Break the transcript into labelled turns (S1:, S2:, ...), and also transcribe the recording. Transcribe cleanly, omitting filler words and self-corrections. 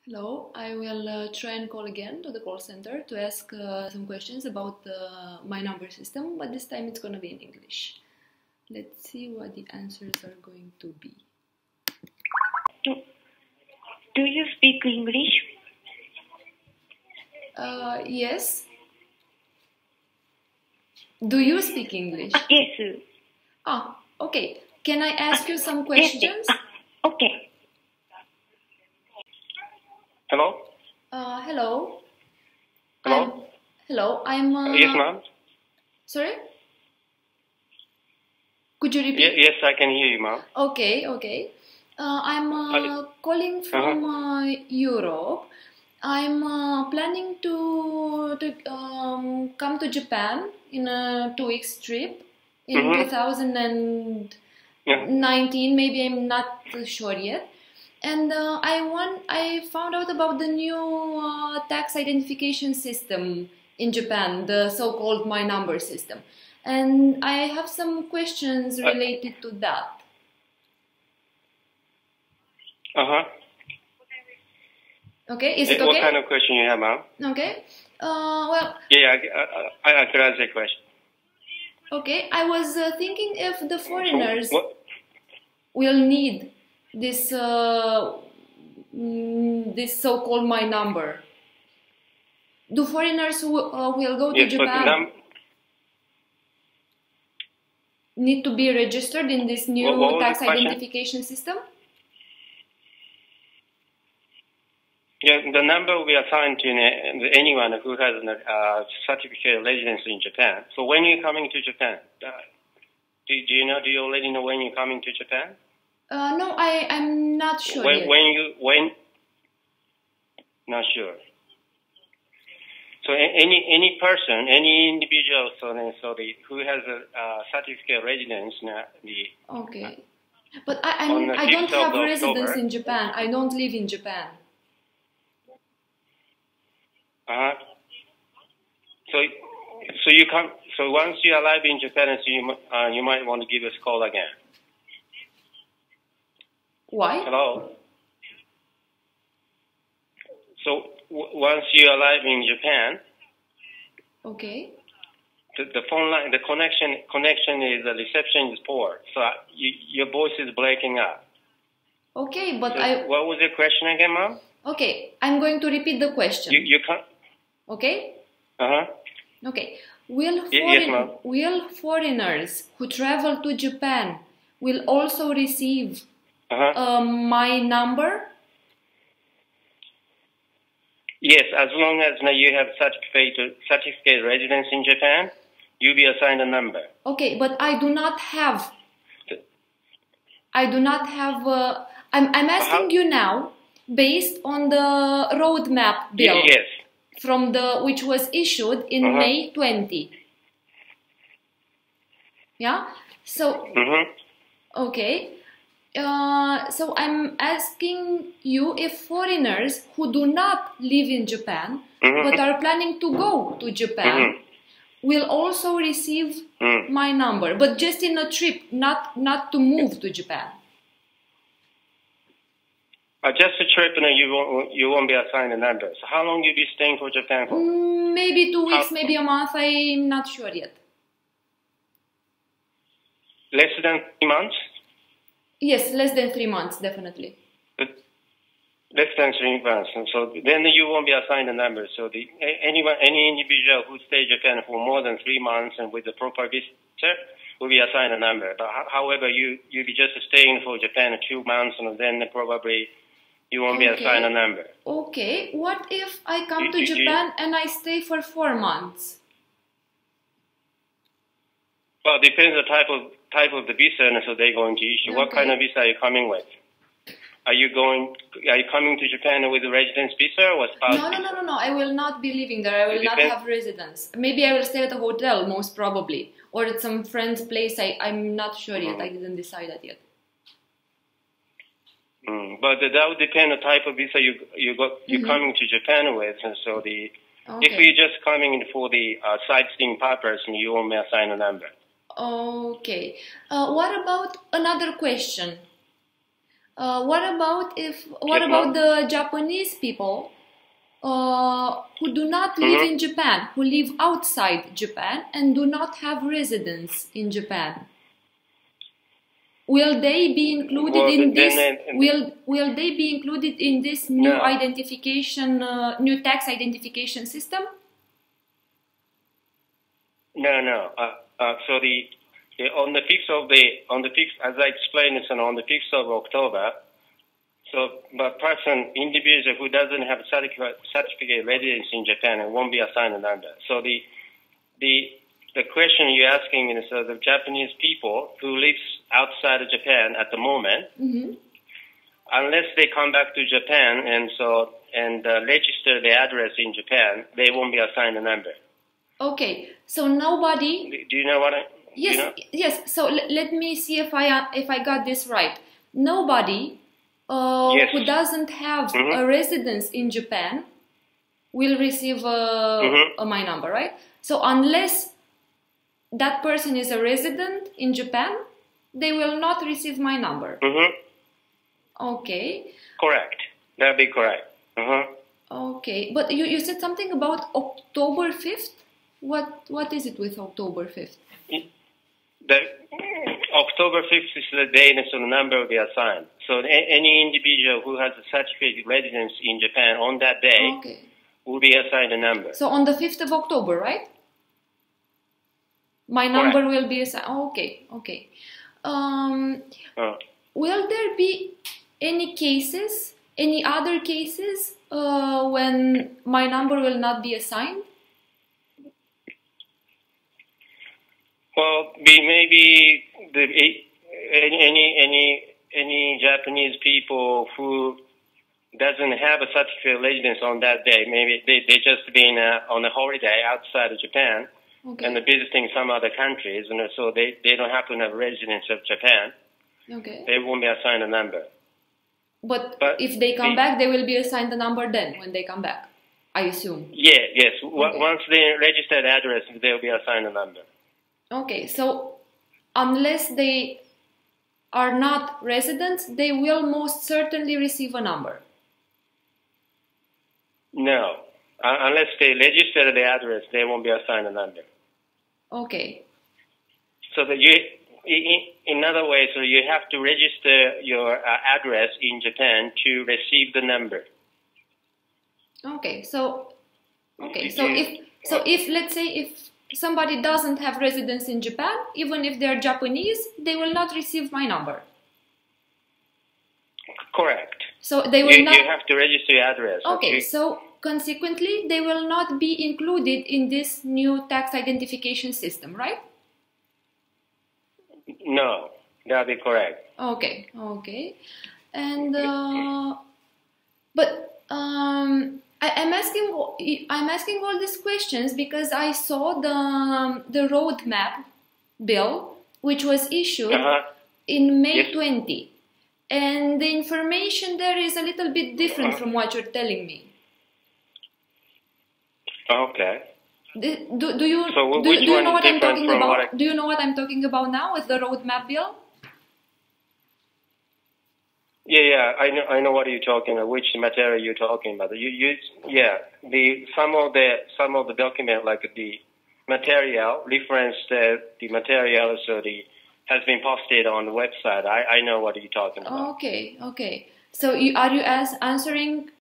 S1: Hello, I will try and call again to the call center to ask some questions about my number system, but this time it's going to be in English. Let's see what the answers are going to be.
S2: Do you speak English?
S1: Yes. Do you speak English?
S2: Yes.
S1: Okay. Can I ask you some questions?
S2: Yes. Okay.
S3: Hello?
S1: Hello.
S3: Hello?
S1: Hello, I'm...
S3: Yes, ma'am?
S1: Sorry? Could you repeat?
S3: Yes, I can hear you, ma'am.
S1: Okay. I'm calling from Europe. I'm planning to come to Japan in a 2 weeks trip in 2019. Maybe I'm not sure yet. And I found out about the new tax identification system in Japan, the so-called My Number system. And I have some questions related to that. Okay, is it okay?
S3: What kind of question you have, ma'am?
S1: Okay. Well...
S3: Yeah, I could answer your question.
S1: Okay, I was thinking if the foreigners will need this this so-called My Number. Do foreigners who will go to Japan need to be registered in this new tax identification system?
S3: Yeah, the number will be assigned to anyone who has a certificate of residence in Japan. So when you're coming to Japan, do you already know when you're coming to Japan?
S1: No, I'm not sure yet.
S3: Not sure. So any person, any individual, who has a certificate of residence,
S1: okay. But I don't have residence in Japan. I don't live in Japan.
S3: So once you arrive in Japan, you might want to give us a call again.
S1: Why?
S3: Hello. So once you arrive in Japan,
S1: okay,
S3: the phone line, the connection is the reception is poor, so your voice is breaking up.
S1: Okay, but
S3: what was your question again, ma'am?
S1: Okay, I'm going to repeat the question.
S3: You can't.
S1: Okay. Okay.
S3: Yes, ma'am.
S1: Will foreigners who travel to Japan will also receive My Number?
S3: Yes, as long as you have certificate residence in Japan, you'll be assigned a number.
S1: Okay, but I do not have. I'm asking you now, based on the roadmap bill.
S3: Yes.
S1: From which was issued in May 20. Yeah. So. Okay. So I'm asking you if foreigners who do not live in Japan but are planning to go to Japan will also receive My Number, but just in a trip, not to move to Japan.
S3: Just a trip, you won't be assigned a number. So how long will you be staying for Japan for?
S1: Maybe 2 weeks, maybe a month. I'm not sure yet.
S3: Less than 3 months?
S1: Yes, less than 3 months, definitely.
S3: Less than 3 months. So then you won't be assigned a number. So any individual who stays in Japan for more than 3 months and with the proper visa will be assigned a number. But however, you'll be just staying for Japan 2 months, and then probably you won't be assigned a number.
S1: Okay. What if I come to Japan and I stay for 4 months?
S3: Well, it depends on the type of the visa, and so they're going to issue.
S1: Okay.
S3: What kind of visa are you coming with? Are you coming to Japan with a residence visa or spouse visa?
S1: No. I will not be living there. I will not have residence. Maybe I will stay at a hotel, most probably, or at some friend's place. I'm not sure yet. I didn't decide that yet.
S3: But that would depend on the type of visa you're coming to Japan with, and so if you're just coming in for the sightseeing purpose, you won't be assigned a number.
S1: Okay. What about another question? What about the Japanese people who do not live in Japan, who live outside Japan and do not have residence in Japan? Will they be included in this? Will they be included in this new identification, new tax identification system?
S3: No. So on the 5th, as I explained, on the 5th of October. So, but individual who doesn't have certificate residence in Japan won't be assigned a number. So the question you're asking is the Japanese people who live outside of Japan at the moment, unless they come back to Japan and register their address in Japan, they won't be assigned a number.
S1: Okay, so nobody.
S3: Do you know what I?
S1: Yes,
S3: you know?
S1: yes. So let me see if I got this right. Nobody who doesn't have a residence in Japan will receive a my number, right? So unless that person is a resident in Japan, they will not receive my number. Okay.
S3: Correct. That'd be correct.
S1: Okay, but you said something about October 5th? What is it with October 5th?
S3: The October 5th is the day that the number will be assigned. So any individual who has a certificate residence in Japan on that day will be assigned a number.
S1: So on the 5th of October, right? My number will be assigned. Okay. Will there be any other cases when my number will not be assigned?
S3: Well, maybe any Japanese people who doesn't have a certificate residence on that day, maybe they just been on a holiday outside of Japan and visiting some other countries, and so they don't happen to have residence of Japan. They won't be assigned a number.
S1: But if they come back, they will be assigned the number then when they come back, I assume.
S3: Yes. Once they register the address, they will be assigned a number.
S1: Okay, so unless they are not residents, they will most certainly receive a number.
S3: No, unless they register the address, they won't be assigned a number.
S1: Okay.
S3: So that in other words, so you have to register your address in Japan to receive the number.
S1: So if let's say if somebody doesn't have residence in Japan, even if they're Japanese, they will not receive my number.
S3: Correct.
S1: So they will not.
S3: You have to register your address.
S1: Okay. So consequently, they will not be included in this new tax identification system, right?
S3: No, that'll be correct.
S1: Okay. And I'm asking all these questions because I saw the roadmap bill which was issued in May 20, and the information there is a little bit different from what you're telling me.
S3: Okay.
S1: Do you know what I'm talking about? Do you know what I'm talking about now with the roadmap bill?
S3: Yeah, I know what you're talking about. Which material you're talking about? Some of the document, like the material reference, the material has been posted on the website. I know what you're talking about.
S1: Okay. So are you answering